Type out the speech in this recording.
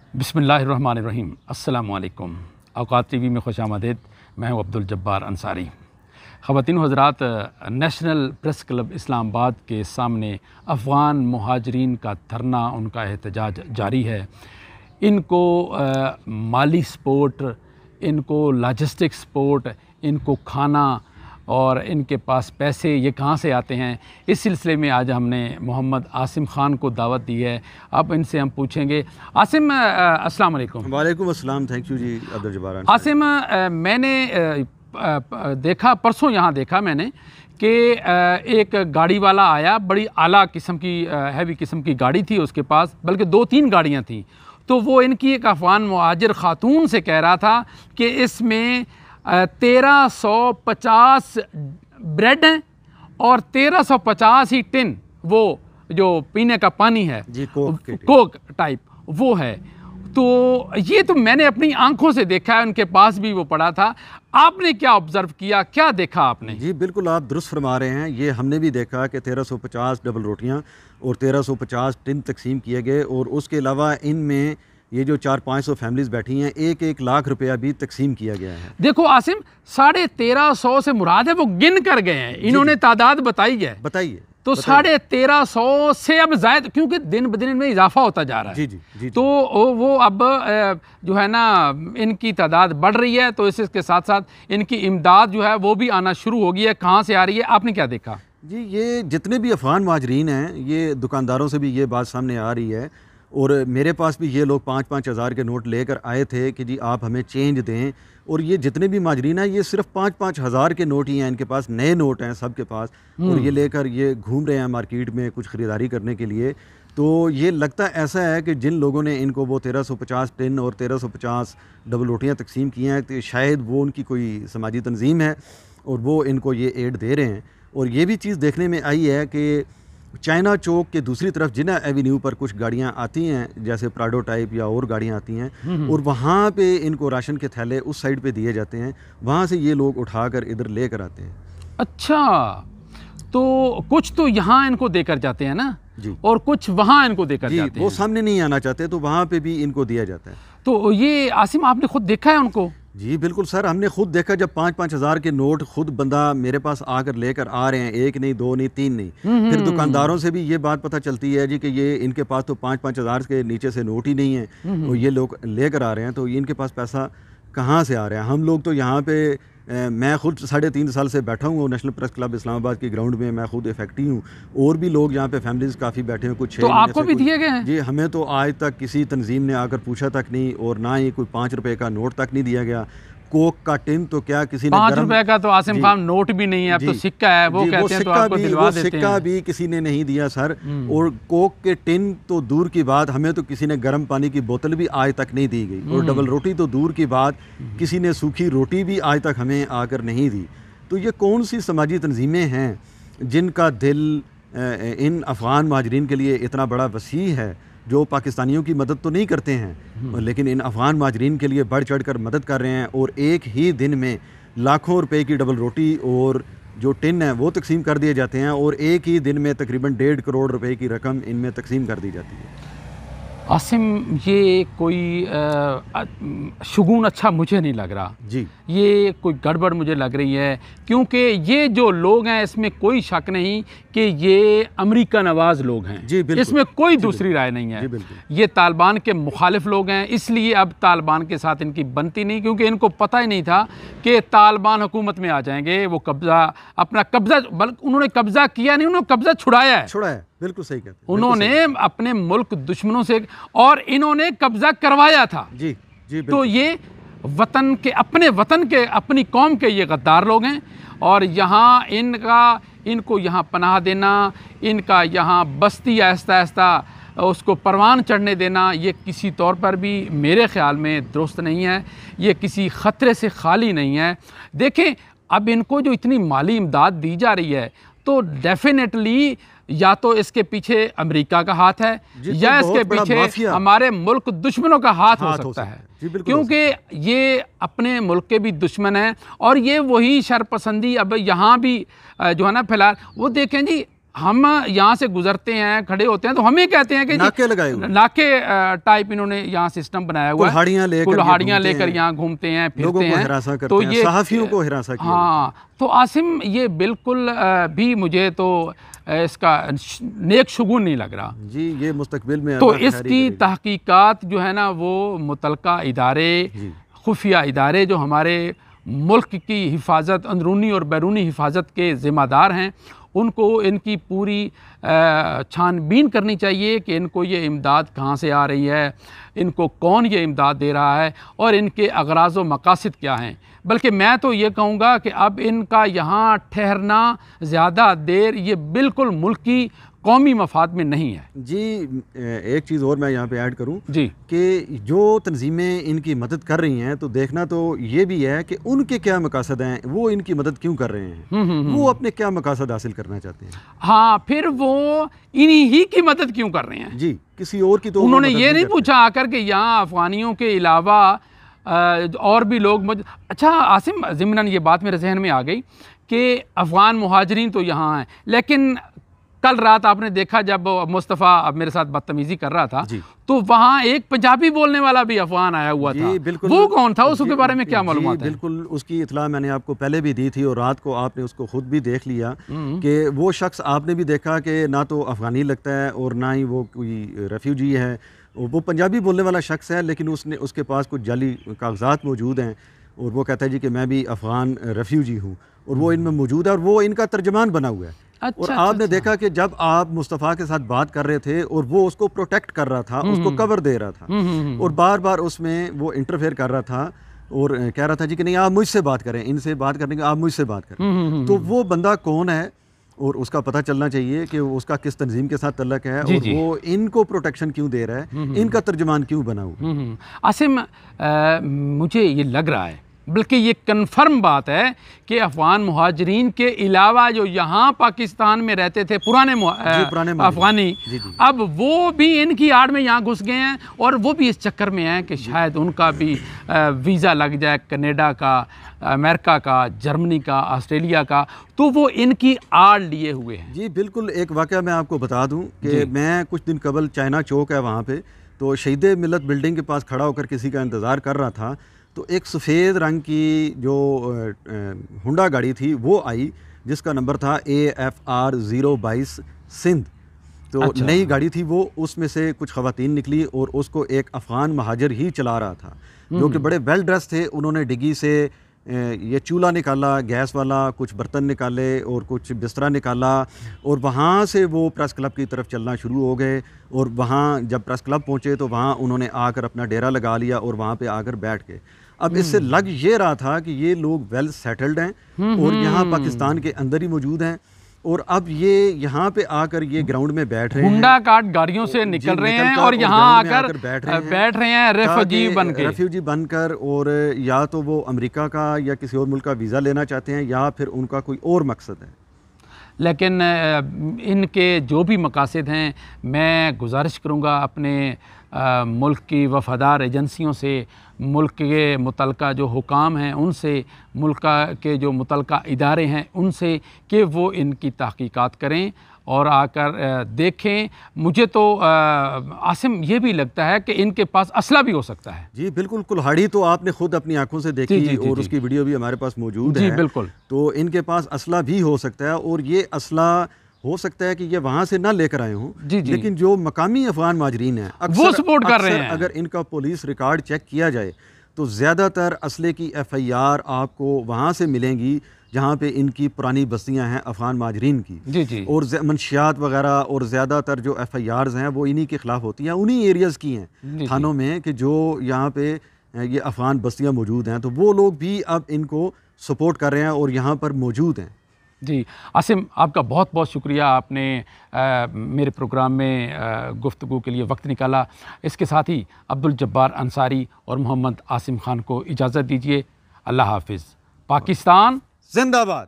बिस्मिल्लाहिर्रहमानिर्रहीम। अस्सलामु अलैकुम। औकात टीवी में खुश आमदीद। मैं हूँ अब्दुल जब्बार अंसारी। ख़वातीन व हज़रात, नेशनल प्रेस क्लब इस्लामाबाद के सामने अफ़गान मुहाजिरीन का धरना, उनका एहतजाज जारी है। इनको माली सपोर्ट, इनको लॉजिस्टिक सपोर्ट, इनको खाना और इनके पास पैसे ये कहाँ से आते हैं, इस सिलसिले में आज हमने मोहम्मद आसिम ख़ान को दावत दी है। अब इनसे हम पूछेंगे। आसिम, अस्सलाम वालेकुम। वालेकुम अस्सलाम। थैंक यू जी अब्दुल जब्बार। आसिम, मैंने देखा, परसों यहाँ देखा मैंने कि एक गाड़ी वाला आया, बड़ी आला किस्म की हैवी किस्म की गाड़ी थी उसके पास, बल्कि 2-3 गाड़ियाँ थी। तो वो इनकी एक अफ़गान मुहाजिर ख़ातून से कह रहा था कि इसमें 1350 ब्रेड हैं और 1350 ही टिन, वो जो पीने का पानी है जी, कोक टाइप वो है। तो ये तो मैंने अपनी आंखों से देखा है, उनके पास भी वो पड़ा था। आपने क्या ऑब्ज़र्व किया, क्या देखा आपने? जी बिल्कुल, आप दुरुस्त फरमा रहे हैं। ये हमने भी देखा कि 1350 डबल रोटियां और 1350 टिन तकसीम किए गए, और उसके अलावा इनमें ये जो 400-500 फैमिलीज़ बैठी हैं, 1-1 लाख रुपया भी तकसीम किया गया है। देखो आसिम, 1350 से मुराद है, वो गिन कर गए हैं, इन्होंने तादाद बताई है। बताइए। तो 1350 से अब जायद, क्योंकि दिन ब दिन इनमें इजाफा होता जा रहा है। जी। तो वो अब जो है ना, इनकी तादाद बढ़ रही है, तो इसके साथ साथ इनकी इमदाद जो है वो भी आना शुरू हो गई है। कहाँ से आ रही है, आपने क्या देखा? जी, ये जितने भी अफ़गान मुहाजिरीन हैं, ये दुकानदारों से भी ये बात सामने आ रही है, और मेरे पास भी ये लोग 5-5 हज़ार के नोट लेकर आए थे कि जी आप हमें चेंज दें। और ये जितने भी मुहाजिरीन हैं, ये सिर्फ 5-5 हज़ार के नोट ही हैं, इनके पास नए नोट हैं सबके पास, और ये लेकर ये घूम रहे हैं मार्केट में कुछ ख़रीदारी करने के लिए। तो ये लगता ऐसा है कि जिन लोगों ने इनको वो 1350 टिन और 1350 डबल रोटियाँ तकसीम की हैं, तो शायद वो उनकी कोई समाजी तंजीम है और वो इनको ये एड दे रहे हैं। और ये भी चीज़ देखने में आई है कि चाइना चौक के दूसरी तरफ जिना एवेन्यू पर कुछ गाड़ियाँ आती हैं, जैसे प्राडो टाइप या और गाड़ियाँ आती हैं, और वहाँ पे इनको राशन के थैले उस साइड पे दिए जाते हैं, वहाँ से ये लोग उठाकर इधर लेकर आते हैं। अच्छा, तो कुछ तो यहाँ इनको देकर जाते हैं ना जी, और कुछ वहाँ इनको देकर जाते हैं। वो सामने नहीं आना चाहते, तो वहाँ पे भी इनको दिया जाता है। तो ये आसिम, आपने खुद देखा है उनको? जी बिल्कुल सर, हमने खुद देखा। जब 5-5 हज़ार के नोट खुद बंदा मेरे पास आकर लेकर आ रहे हैं, 1 नहीं, 2 नहीं, 3 नहीं, फिर दुकानदारों से भी ये बात पता चलती है जी कि ये इनके पास तो 5-5 हज़ार के नीचे से नोट ही नहीं है, और ये लोग लेकर आ रहे हैं, तो इनके पास पैसा कहाँ से आ रहा है? हम लोग तो यहाँ पे मैं खुद 3.5 साल से बैठा हूँ नेशनल प्रेस क्लब इस्लामाबाद की ग्राउंड में, मैं खुद इफेक्टी हूँ, और भी लोग यहाँ पे फैमिलीज़ काफ़ी बैठे हैं, कुछ 6 तो आपको भी दिए गए हैं? जी, हमें तो आज तक किसी तंजीम ने आकर पूछा तक नहीं, और ना ही कोई 5 रुपए का नोट तक नहीं दिया गया। कोक का टिन तो क्या किसी ने 5 रुपए का तो आसिम खान नोट भी नहीं है, अब तो सिक्का है, वो कहते हैं तो आपको दिलवा देते हैं। सिक्का भी किसी ने नहीं दिया सर, और कोक के टिन तो दूर की बात, हमें तो किसी ने गर्म पानी की बोतल भी आज तक नहीं दी गई, और डबल रोटी तो दूर की बात, किसी ने सूखी रोटी भी आज तक हमें आकर नहीं दी। तो ये कौन सी समाजी तंजीमें हैं जिनका दिल इन अफ़गान मुहाजिरीन के लिए इतना बड़ा वसी है, जो पाकिस्तानियों की मदद तो नहीं करते हैं, लेकिन इन अफ़गान मुहाजिरीन के लिए बढ़ चढ़ कर मदद कर रहे हैं, और एक ही दिन में लाखों रुपए की डबल रोटी और जो टिन है वो तकसीम कर दिए जाते हैं, और एक ही दिन में तकरीबन 1.5 करोड़ रुपए की रकम इनमें तकसीम कर दी जाती है। आसिम, ये कोई शुगून अच्छा मुझे नहीं लग रहा जी, ये कोई गड़बड़ मुझे लग रही है, क्योंकि ये जो लोग हैं इसमें कोई शक नहीं कि ये अमेरिका नवाज लोग हैं। जी बिल्कुल, इसमें कोई दूसरी राय नहीं है। ये तालिबान के मुखालिफ लोग हैं, इसलिए अब तालिबान के साथ इनकी बनती नहीं, क्योंकि इनको पता ही नहीं था कि तालिबान हुकूमत में आ जाएंगे, वो अपना कब्जा, बल्कि उन्होंने कब्जा किया नहीं, उन्होंने कब्जा छुड़ाया है। बिल्कुल सही कहते हैं। उन्होंने अपने मुल्क दुश्मनों से, और इन्होंने कब्जा करवाया था। जी जी, तो ये वतन के, अपने वतन के, अपनी कौम के ये गद्दार लोग हैं, और यहाँ इनको यहाँ पनाह देना, इनका यहाँ बस्ती आहिस्ता आहिस्ता उसको परवान चढ़ने देना, ये किसी तौर पर भी मेरे ख़्याल में दुरुस्त नहीं है। ये किसी ख़तरे से खाली नहीं है। देखें, अब इनको जो इतनी माली इमदाद दी जा रही है, तो डेफिनेटली या तो इसके पीछे अमेरिका का हाथ है, या इसके पीछे हमारे मुल्क दुश्मनों का हाथ हो सकता है, क्योंकि ये अपने मुल्क के भी दुश्मन हैं, और ये वही शरपसंदी अब यहाँ भी जो है ना फिलहाल, वो देखें जी, हम यहाँ से गुजरते हैं, खड़े होते हैं तो हमें कहते हैं कि नाके लगाए हुए, नाके टाइप इन्होंने यहाँ सिस्टम बनाया हुआ है, कुल्हाड़ियाँ लेकर यहाँ घूमते हैं, फिरते हैं, तो ये सहाफियों को हिरासा किया। हाँ, तो आसिम ये बिल्कुल भी मुझे तो इसका नेक शुगुन नहीं लग रहा जी। ये मुस्तकबिल में तो इसकी तहकीकात जो है ना वो मुतलका इदारे, खुफिया इदारे जो हमारे मुल्क की हिफाजत, अंदरूनी और बैरूनी हिफाजत के ज़िम्मेदार हैं, उनको इनकी पूरी छानबीन करनी चाहिए कि इनको ये इमदाद कहाँ से आ रही है, इनको कौन ये इमदाद दे रहा है और इनके अगराज़ व मकासद क्या हैं। बल्कि मैं तो ये कहूँगा कि अब इनका यहाँ ठहरना ज़्यादा देर ये बिल्कुल मुल्की कौमी मफाद में नहीं है जी। एक चीज़ और मैं यहाँ पे ऐड करूँ जी कि जो तंजीमें इनकी मदद कर रही हैं, तो देखना तो ये भी है कि उनके क्या मकासद हैं, वो इनकी मदद क्यों कर रहे हैं, वो अपने क्या मकासद हासिल करना चाहते हैं। हाँ, फिर वो इन्हीं ही की मदद क्यों कर रहे हैं जी, किसी और की तो उन्होंने ये नहीं पूछा आकर कि यहाँ अफगानियों के अलावा और भी लोग अच्छा आसिम, ज़िम्नन ये बात मेरे जहन में आ गई कि अफ़गान मुहाजिरीन तो यहाँ हैं, लेकिन कल रात आपने देखा जब मुस्तफ़ा अब मेरे साथ बदतमीज़ी कर रहा था तो वहाँ एक पंजाबी बोलने वाला भी अफगान आया हुआ था। वो कौन था, उसके बारे में क्या मालूमात है? बिल्कुल, उसकी इतला मैंने आपको पहले भी दी थी और रात को आपने उसको खुद भी देख लिया कि वो शख्स आपने भी देखा कि ना तो अफ़गानी लगता है और ना ही वो कोई रेफ्यूजी है। वो पंजाबी बोलने वाला शख्स है, लेकिन उसके पास कुछ जाली कागजात मौजूद हैं और वो कहता है जी कि मैं भी अफ़गान रेफ्यूजी हूँ और वो इनमें मौजूद है और वो इनका तर्जमान बना हुआ है। और आपने देखा कि जब आप मुस्तफ़ा के साथ बात कर रहे थे और वो उसको प्रोटेक्ट कर रहा था, उसको कवर दे रहा था और बार बार उसमें वो इंटरफेयर कर रहा था और कह रहा था जी कि नहीं आप मुझसे बात करें, इनसे बात करने के आप मुझसे बात करें। तो वो बंदा कौन है और उसका पता चलना चाहिए कि उसका किस तंजीम के साथ तल्लक है और वो इनको प्रोटेक्शन क्यों दे रहा है, इनका तर्जमान क्यों बना हुआ। आसिम, मुझे ये लग रहा है, बल्कि ये कन्फर्म बात है कि अफ़गान मुहाजिरीन के अलावा जो यहाँ पाकिस्तान में रहते थे पुराने अफ़गानी, अब वो भी इनकी आड़ में यहाँ घुस गए हैं और वो भी इस चक्कर में हैं कि शायद उनका भी वीज़ा लग जाए, कनाडा का, अमेरिका का, जर्मनी का, ऑस्ट्रेलिया का, तो वो इनकी आड़ लिए हुए हैं। जी बिल्कुल। एक वाक़या मैं आपको बता दूँ कि मैं कुछ दिन कबल चाइना चौक है वहाँ पर, तो शहीद मिलत बिल्डिंग के पास खड़ा होकर किसी का इंतज़ार कर रहा था, तो एक सफ़ेद रंग की जो हुंडा गाड़ी थी वो आई जिसका नंबर था AFR 022 सिंध। तो नई गाड़ी थी वो, उसमें से कुछ ख़वातीन निकली और उसको एक अफ़गान महाजर ही चला रहा था जो कि बड़े वेल ड्रेस थे। उन्होंने डिग्गी से ये चूल्हा निकाला गैस वाला, कुछ बर्तन निकाले और कुछ बिस्तरा निकाला और वहाँ से वो प्रेस क्लब की तरफ चलना शुरू हो गए। और वहाँ जब प्रेस क्लब पहुँचे तो वहाँ उन्होंने आकर अपना डेरा लगा लिया और वहाँ पे आकर बैठ गए। अब इससे लग ये रहा था कि ये लोग वेल सेटल्ड हैं और यहाँ पाकिस्तान के अंदर ही मौजूद हैं और अब ये यहाँ पे आकर ये ग्राउंड में बैठ रहे हैं, हुंडा कार्ट गाड़ियों से निकल रहे हैं और यहाँ आकर बैठ रहे हैं रेफ्यूजी बनकर। और या तो वो अमेरिका का या किसी और मुल्क का वीज़ा लेना चाहते हैं या फिर उनका कोई और मकसद है। लेकिन इनके जो भी मकासद हैं, मैं गुजारिश करूँगा अपने मुल्क की वफ़ादार एजेंसियों से, मुल्क के मुतलका जो हुकाम हैं उनसे, मुल्क के जो मुतलका इदारे हैं उनसे कि वो इनकी तहकीकात करें और आकर देखें। मुझे तो आसिम ये भी लगता है कि इनके पास असला भी हो सकता है। जी बिल्कुल। कुल्हाड़ी तो आपने खुद अपनी आंखों से देखी और उसकी वीडियो भी हमारे पास मौजूद है। बिल्कुल। तो इनके पास असला भी हो सकता है और ये असला हो सकता है कि ये वहाँ से ना लेकर आए हों, लेकिन जो मकामी अफ़गान माजरीन हैं वो सपोर्ट कर रहे हैं। अगर इनका पुलिस रिकॉर्ड चेक किया जाए तो ज़्यादातर असले की FIR आपको वहाँ से मिलेंगी जहाँ पे इनकी पुरानी बस्तियाँ हैं अफ़गान माजरीन की। और मंशियात वगैरह और ज़्यादातर जो FIRs हैं वो इन्हीं के ख़िलाफ़ होती हैं, उन्हीं एरियाज़ की हैं थानों में कि जो यहाँ पे ये अफ़गान बस्तियाँ मौजूद हैं। तो वो लोग भी अब इनको सपोर्ट कर रहे हैं और यहाँ पर मौजूद हैं। जी आसिम, आपका बहुत बहुत शुक्रिया, आपने मेरे प्रोग्राम में गुफ्तगू के लिए वक्त निकाला। इसके साथ ही अब्दुल जब्बार अंसारी और मोहम्मद आसिम खान को इजाज़त दीजिए। अल्लाह हाफिज़। पाकिस्तान जिंदाबाद।